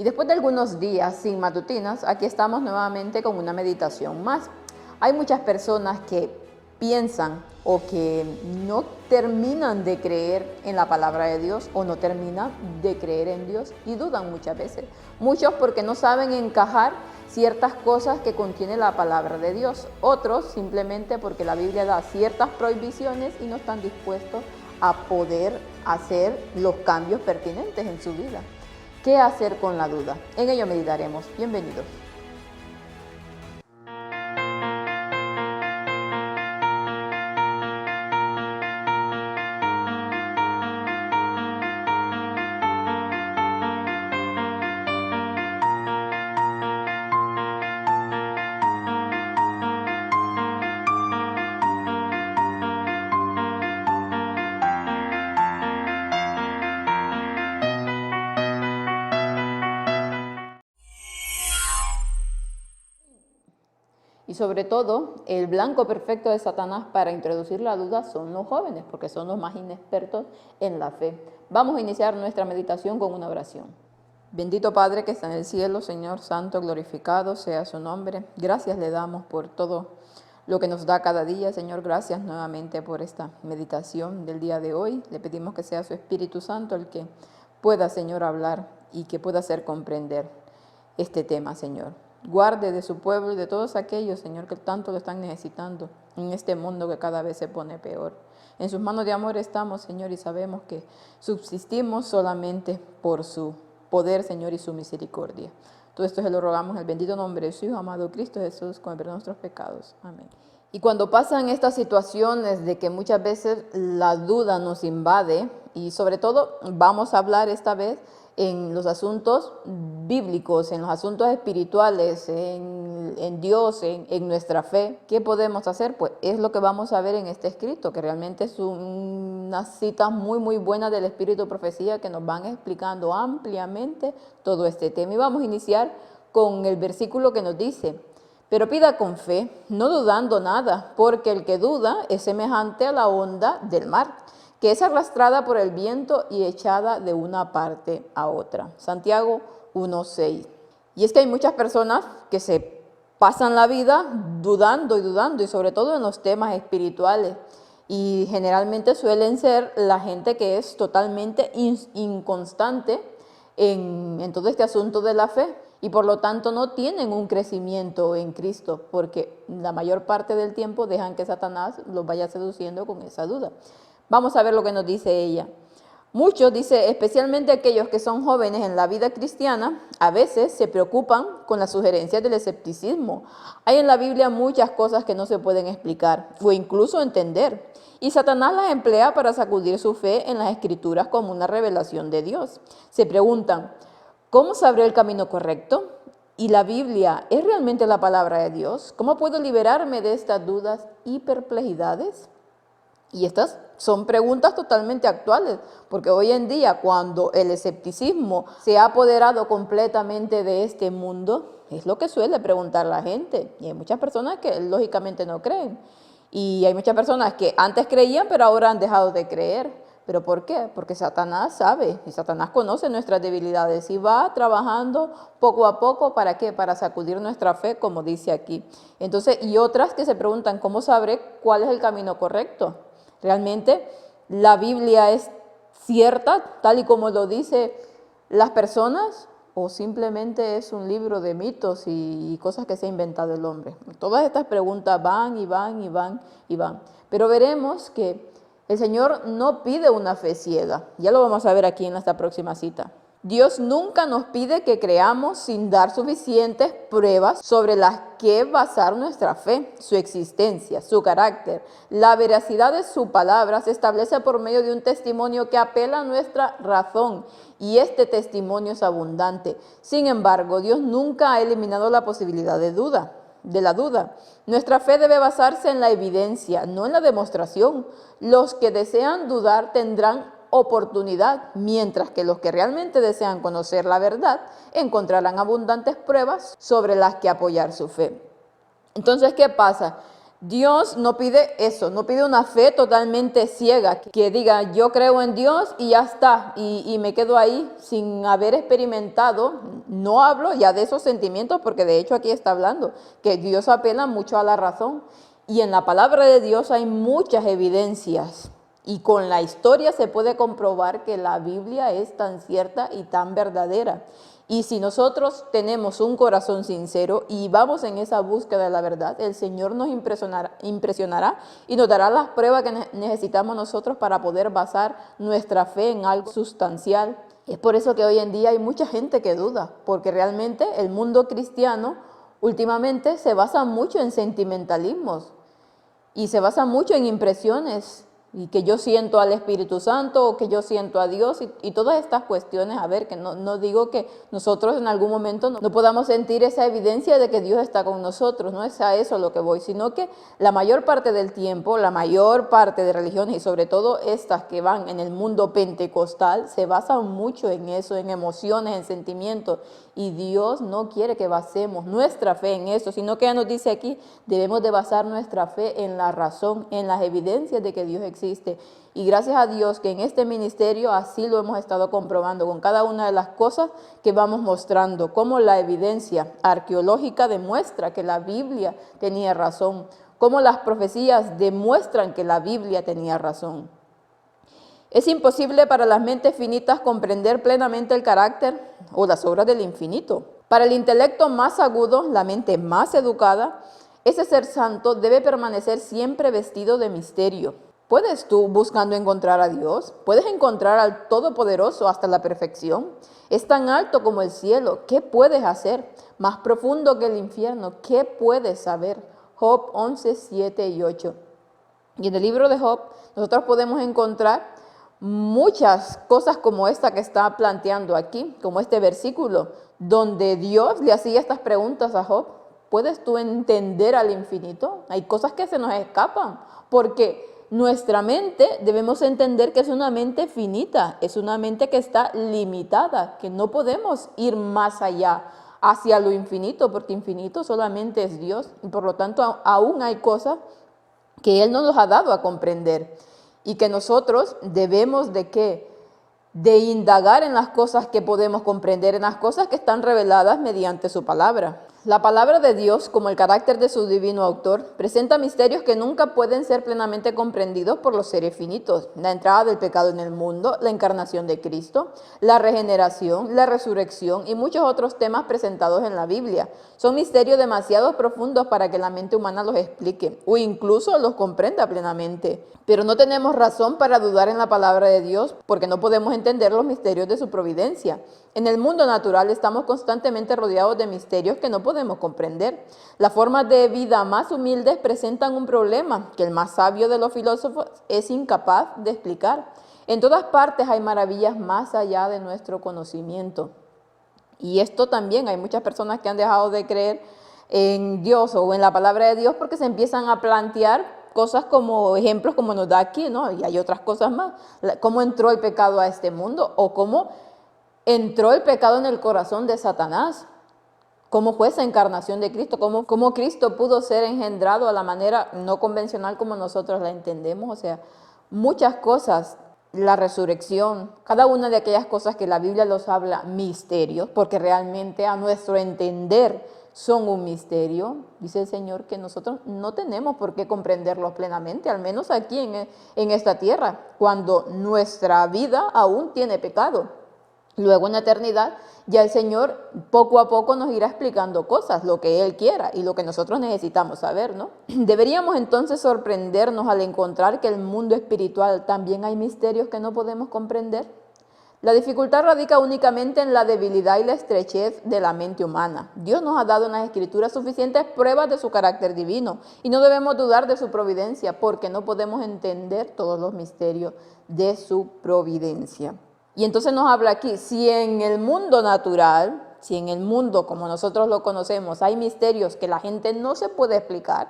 después de algunos días sin matutinas, aquí estamos nuevamente con una meditación más. Hay muchas personas que piensan o que no terminan de creer en la palabra de Dios o no terminan de creer en Dios y dudan muchas veces. Muchos porque no saben encajar ciertas cosas que contiene la palabra de Dios. Otros simplemente porque la Biblia da ciertas prohibiciones y no están dispuestos a poder hacer los cambios pertinentes en su vida. ¿Qué hacer con la duda? En ello meditaremos. Bienvenidos. Y sobre todo, el blanco perfecto de Satanás para introducir la duda son los jóvenes, porque son los más inexpertos en la fe. Vamos a iniciar nuestra meditación con una oración. Bendito Padre que está en el cielo, Señor Santo, glorificado sea su nombre. Gracias le damos por todo lo que nos da cada día. Señor, gracias nuevamente por esta meditación del día de hoy. Le pedimos que sea su Espíritu Santo el que pueda, Señor, hablar y que pueda hacer comprender este tema, Señor. Guarde de su pueblo y de todos aquellos, Señor, que tanto lo están necesitando en este mundo que cada vez se pone peor. En sus manos de amor estamos, Señor, y sabemos que subsistimos solamente por su poder, Señor, y su misericordia. Todo esto se lo rogamos en el bendito nombre de su Hijo amado Cristo Jesús, con el perdón de nuestros pecados. Amén. Y cuando pasan estas situaciones de que muchas veces la duda nos invade, y sobre todo vamos a hablar esta vez en los asuntos bíblicos, en los asuntos espirituales, en Dios, en nuestra fe. ¿Qué podemos hacer? Pues es lo que vamos a ver en este escrito, que realmente es unas citas muy buenas del Espíritu de Profecía que nos van explicando ampliamente todo este tema. Y vamos a iniciar con el versículo que nos dice: pero pida con fe, no dudando nada, porque el que duda es semejante a la onda del mar, que es arrastrada por el viento y echada de una parte a otra. Santiago 1:6. Y es que hay muchas personas que se pasan la vida dudando, y sobre todo en los temas espirituales. Y generalmente suelen ser la gente que es totalmente inconstante en todo este asunto de la fe. Y por lo tanto no tienen un crecimiento en Cristo, porque la mayor parte del tiempo dejan que Satanás los vaya seduciendo con esa duda. Vamos a ver lo que nos dice ella. Muchos, dice, especialmente aquellos que son jóvenes en la vida cristiana, a veces se preocupan con las sugerencias del escepticismo. Hay en la Biblia muchas cosas que no se pueden explicar o incluso entender. Y Satanás las emplea para sacudir su fe en las Escrituras como una revelación de Dios. Se preguntan: ¿cómo sabré el camino correcto? ¿Y la Biblia es realmente la palabra de Dios? ¿Cómo puedo liberarme de estas dudas y perplejidades? Y estas son preguntas totalmente actuales, porque hoy en día, cuando el escepticismo se ha apoderado completamente de este mundo, es lo que suele preguntar la gente. Y hay muchas personas que lógicamente no creen. Y hay muchas personas que antes creían, pero ahora han dejado de creer. ¿Pero por qué? Porque Satanás sabe, y Satanás conoce nuestras debilidades y va trabajando poco a poco. ¿Para qué? Para sacudir nuestra fe, como dice aquí. Entonces, y otras que se preguntan: ¿cómo sabré cuál es el camino correcto? ¿Realmente la Biblia es cierta, tal y como lo dicen las personas? ¿O simplemente es un libro de mitos y cosas que se ha inventado el hombre? Todas estas preguntas van y van y van y van. Pero veremos que el Señor no pide una fe ciega. Ya lo vamos a ver aquí en esta próxima cita. Dios nunca nos pide que creamos sin dar suficientes pruebas sobre las que basar nuestra fe, su existencia, su carácter. La veracidad de su palabra se establece por medio de un testimonio que apela a nuestra razón, y este testimonio es abundante. Sin embargo, Dios nunca ha eliminado la posibilidad de la duda. Nuestra fe debe basarse en la evidencia, no en la demostración. Los que desean dudar tendrán oportunidad, mientras que los que realmente desean conocer la verdad encontrarán abundantes pruebas sobre las que apoyar su fe. Entonces, ¿qué pasa? Dios no pide eso, no pide una fe totalmente ciega, que diga yo creo en Dios y ya está, y me quedo ahí sin haber experimentado. No hablo ya de esos sentimientos, porque de hecho aquí está hablando que Dios apela mucho a la razón, y en la palabra de Dios hay muchas evidencias, y con la historia se puede comprobar que la Biblia es tan cierta y tan verdadera. Y si nosotros tenemos un corazón sincero y vamos en esa búsqueda de la verdad, el Señor nos impresionará y nos dará las pruebas que necesitamos nosotros para poder basar nuestra fe en algo sustancial. Es por eso que hoy en día hay mucha gente que duda, porque realmente el mundo cristiano últimamente se basa mucho en sentimentalismos y se basa mucho en impresiones, y que yo siento al Espíritu Santo, o que yo siento a Dios, y todas estas cuestiones. A ver, que no digo que nosotros en algún momento no podamos sentir esa evidencia de que Dios está con nosotros, no es a eso lo que voy, sino que la mayor parte del tiempo, la mayor parte de religiones, y sobre todo estas que van en el mundo pentecostal, se basan mucho en eso, en emociones, en sentimientos, y Dios no quiere que basemos nuestra fe en eso, sino que ya nos dice aquí, debemos de basar nuestra fe en la razón, en las evidencias de que Dios existe. Y gracias a Dios que en este ministerio así lo hemos estado comprobando con cada una de las cosas que vamos mostrando, como la evidencia arqueológica demuestra que la Biblia tenía razón, como las profecías demuestran que la Biblia tenía razón. Es imposible para las mentes finitas comprender plenamente el carácter o las obras del infinito. Para el intelecto más agudo, la mente más educada, ese ser santo debe permanecer siempre vestido de misterio. ¿Puedes tú, buscando encontrar a Dios, puedes encontrar al Todopoderoso hasta la perfección? Es tan alto como el cielo, ¿qué puedes hacer? Más profundo que el infierno, ¿qué puedes saber? Job 11, 7 y 8. Y en el libro de Job nosotros podemos encontrar muchas cosas como esta que está planteando aquí, como este versículo, donde Dios le hacía estas preguntas a Job. ¿Puedes tú entender al infinito? Hay cosas que se nos escapan, porque nuestra mente debemos entender que es una mente finita, es una mente que está limitada, que no podemos ir más allá hacia lo infinito, porque infinito solamente es Dios, y por lo tanto aún hay cosas que Él no nos ha dado a comprender, y que nosotros debemos de indagar en las cosas que podemos comprender, en las cosas que están reveladas mediante su palabra. La palabra de Dios, como el carácter de su divino autor, presenta misterios que nunca pueden ser plenamente comprendidos por los seres finitos. La entrada del pecado en el mundo, la encarnación de Cristo, la regeneración, la resurrección y muchos otros temas presentados en la Biblia. Son misterios demasiado profundos para que la mente humana los explique o incluso los comprenda plenamente. Pero no tenemos razón para dudar en la palabra de Dios, porque no podemos entender los misterios de su providencia. En el mundo natural estamos constantemente rodeados de misterios que no podemos comprender. Las formas de vida más humildes presentan un problema que el más sabio de los filósofos es incapaz de explicar. En todas partes hay maravillas más allá de nuestro conocimiento. Y esto también, hay muchas personas que han dejado de creer en Dios o en la palabra de Dios porque se empiezan a plantear cosas como ejemplos como nos da aquí, ¿no? Y hay otras cosas más. ¿Cómo entró el pecado a este mundo? O cómo entró el pecado en el corazón de Satanás. ¿Cómo fue esa encarnación de Cristo? ¿Cómo Cristo pudo ser engendrado a la manera no convencional como nosotros la entendemos? O sea, muchas cosas, la resurrección, cada una de aquellas cosas que la Biblia los habla misterios, porque realmente a nuestro entender son un misterio. Dice el Señor que nosotros no tenemos por qué comprenderlos plenamente, al menos aquí en esta tierra, cuando nuestra vida aún tiene pecado. Luego en la eternidad ya el Señor poco a poco nos irá explicando cosas, lo que Él quiera y lo que nosotros necesitamos saber, ¿no? Deberíamos entonces sorprendernos al encontrar que en el mundo espiritual también hay misterios que no podemos comprender. La dificultad radica únicamente en la debilidad y la estrechez de la mente humana. Dios nos ha dado en las Escrituras suficientes pruebas de su carácter divino y no debemos dudar de su providencia, porque no podemos entender todos los misterios de su providencia. Y entonces nos habla aquí, si en el mundo natural, si en el mundo como nosotros lo conocemos, hay misterios que la gente no se puede explicar,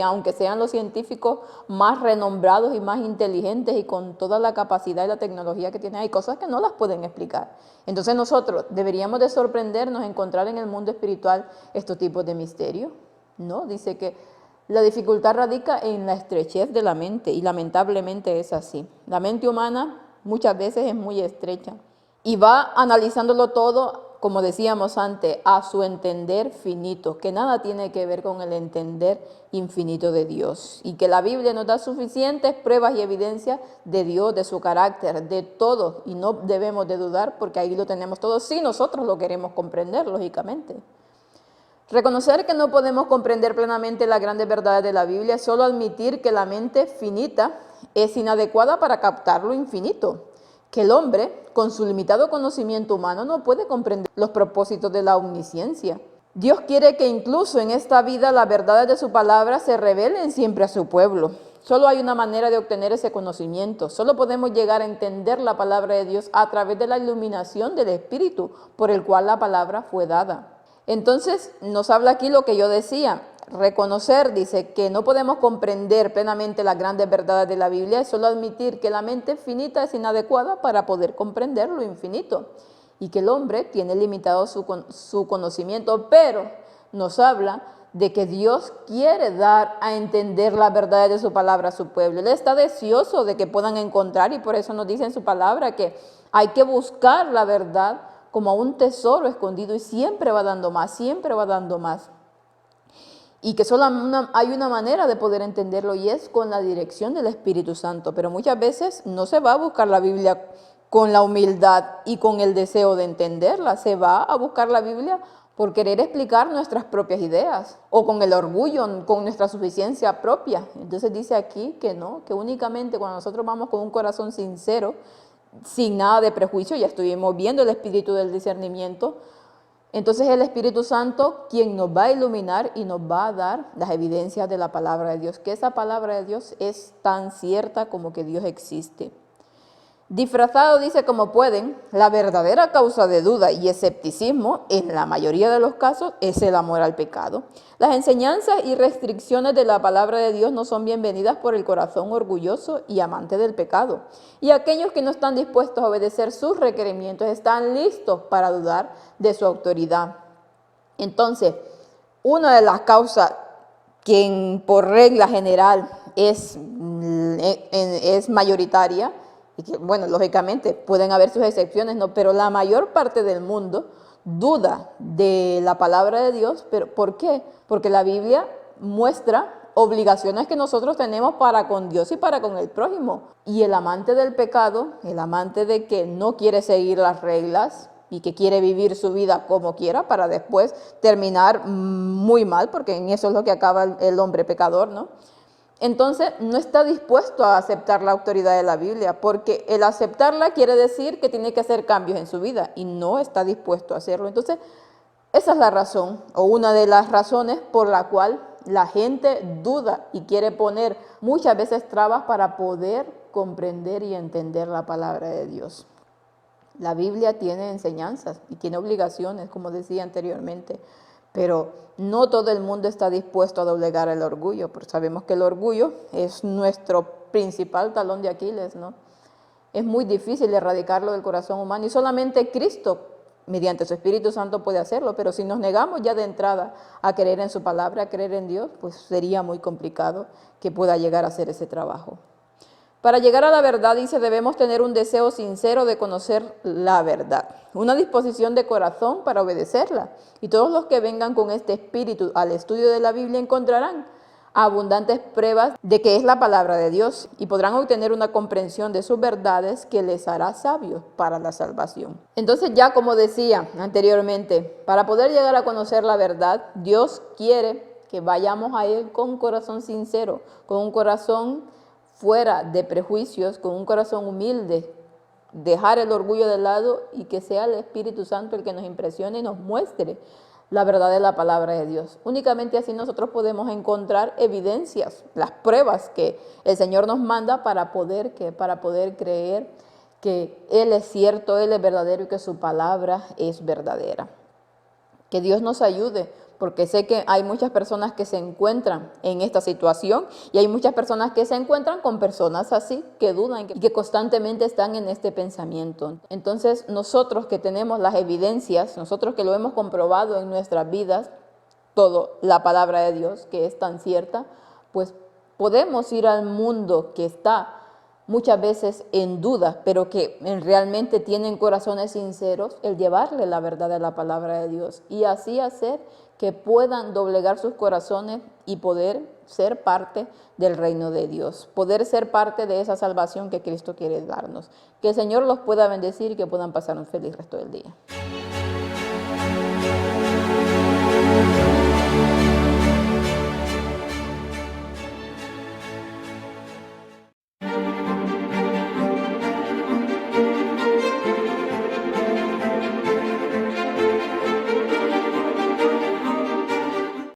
aunque sean los científicos más renombrados y más inteligentes y con toda la capacidad y la tecnología que tienen, hay cosas que no las pueden explicar. Entonces nosotros deberíamos de sorprendernos encontrar en el mundo espiritual estos tipos de misterios, ¿no? Dice que La dificultad radica en la estrechez de la mente y lamentablemente es así. La mente humana muchas veces es muy estrecha y va analizándolo todo, como decíamos antes, a su entender finito, que nada tiene que ver con el entender infinito de Dios, y que la Biblia nos da suficientes pruebas y evidencias de Dios, de su carácter, de todo, y no debemos de dudar porque ahí lo tenemos todo si nosotros lo queremos comprender, lógicamente. Reconocer que no podemos comprender plenamente las grandes verdades de la Biblia es solo admitir que la mente finita es inadecuada para captar lo infinito, que el hombre, con su limitado conocimiento humano, no puede comprender los propósitos de la omnisciencia. Dios quiere que incluso en esta vida las verdades de su palabra se revelen siempre a su pueblo. Solo hay una manera de obtener ese conocimiento. Solo podemos llegar a entender la palabra de Dios a través de la iluminación del Espíritu por el cual la palabra fue dada. Entonces nos habla aquí lo que yo decía, reconocer, dice, que no podemos comprender plenamente las grandes verdades de la Biblia, es solo admitir que la mente finita es inadecuada para poder comprender lo infinito y que el hombre tiene limitado su conocimiento, pero nos habla de que Dios quiere dar a entender las verdades de su palabra a su pueblo. Él está deseoso de que puedan encontrar y por eso nos dice en su palabra que hay que buscar la verdad como a un tesoro escondido y siempre va dando más, siempre va dando más. Y que solo hay una manera de poder entenderlo y es con la dirección del Espíritu Santo. Pero muchas veces no se va a buscar la Biblia con la humildad y con el deseo de entenderla. Se va a buscar la Biblia por querer explicar nuestras propias ideas o con el orgullo, con nuestra suficiencia propia. Entonces dice aquí que no, que únicamente cuando nosotros vamos con un corazón sincero, sin nada de prejuicio, ya estuvimos viendo el espíritu del discernimiento, entonces el Espíritu Santo quien nos va a iluminar y nos va a dar las evidencias de la palabra de Dios, que esa palabra de Dios es tan cierta como que Dios existe. Disfrazado, dice, como pueden, la verdadera causa de duda y escepticismo, en la mayoría de los casos, es el amor al pecado. Las enseñanzas y restricciones de la palabra de Dios no son bienvenidas por el corazón orgulloso y amante del pecado. Y aquellos que no están dispuestos a obedecer sus requerimientos están listos para dudar de su autoridad. Entonces, una de las causas que por regla general es mayoritaria, y que, bueno, lógicamente pueden haber sus excepciones, ¿no? Pero la mayor parte del mundo duda de la palabra de Dios. ¿Pero por qué? Porque la Biblia muestra obligaciones que nosotros tenemos para con Dios y para con el prójimo. Y el amante del pecado, el amante de que no quiere seguir las reglas y que quiere vivir su vida como quiera para después terminar muy mal, porque en eso es lo que acaba el hombre pecador, ¿no? Entonces no está dispuesto a aceptar la autoridad de la Biblia, porque el aceptarla quiere decir que tiene que hacer cambios en su vida y no está dispuesto a hacerlo. Entonces esa es la razón o una de las razones por la cual la gente duda y quiere poner muchas veces trabas para poder comprender y entender la palabra de Dios. La Biblia tiene enseñanzas y tiene obligaciones, como decía anteriormente, pero no todo el mundo está dispuesto a doblegar el orgullo, porque sabemos que el orgullo es nuestro principal talón de Aquiles, ¿no? Es muy difícil erradicarlo del corazón humano y solamente Cristo, mediante su Espíritu Santo, puede hacerlo, pero si nos negamos ya de entrada a creer en su palabra, a creer en Dios, pues sería muy complicado que pueda llegar a hacer ese trabajo. Para llegar a la verdad, dice, debemos tener un deseo sincero de conocer la verdad, una disposición de corazón para obedecerla. Y todos los que vengan con este espíritu al estudio de la Biblia encontrarán abundantes pruebas de que es la palabra de Dios y podrán obtener una comprensión de sus verdades que les hará sabios para la salvación. Entonces, ya como decía anteriormente, para poder llegar a conocer la verdad, Dios quiere que vayamos a Él con un corazón sincero, con un corazón fuera de prejuicios, con un corazón humilde, dejar el orgullo de lado y que sea el Espíritu Santo el que nos impresione y nos muestre la verdad de la palabra de Dios. Únicamente así nosotros podemos encontrar evidencias, las pruebas que el Señor nos manda para poder creer que Él es cierto, Él es verdadero y que su palabra es verdadera. Que Dios nos ayude, porque sé que hay muchas personas que se encuentran en esta situación y hay muchas personas que se encuentran con personas así, que dudan y que constantemente están en este pensamiento. Entonces nosotros que tenemos las evidencias, nosotros que lo hemos comprobado en nuestras vidas, todo la palabra de Dios, que es tan cierta, pues podemos ir al mundo que está muchas veces en duda, pero que realmente tienen corazones sinceros, el llevarle la verdad de la palabra de Dios y así hacer que puedan doblegar sus corazones y poder ser parte del reino de Dios, poder ser parte de esa salvación que Cristo quiere darnos. Que el Señor los pueda bendecir y que puedan pasar un feliz resto del día.